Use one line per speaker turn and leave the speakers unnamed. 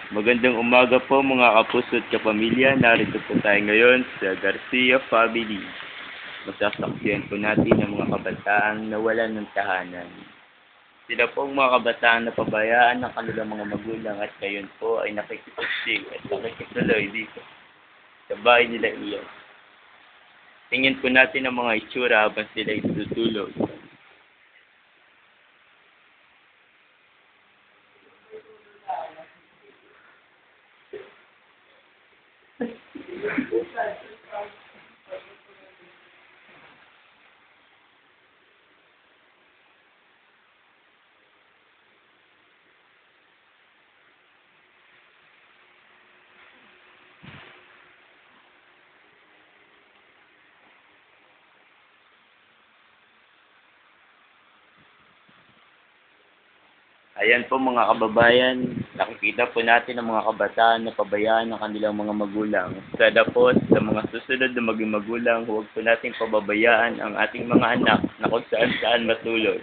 Magandang umaga po mga kapuso at kapamilya. Narito po tayo ngayon sa Garcia Family. Masasaksihan po natin ang mga kabataang nawalan ng tahanan. Sila po ang mga kabataan na pabayaan ng kanilang mga magulang at ngayon po ay nakikipagsig at nakikituloy dito sa bahay nila iyon. Tingin po natin ang mga itsura habang sila ay tutulog. Ayan po mga kababayan, nakikita po natin ang mga kabataan na pabayaan ng kanilang mga magulang. Sana po sa mga susunod na maging magulang, huwag po natin pababayaan ang ating mga anak na kung saan matulog.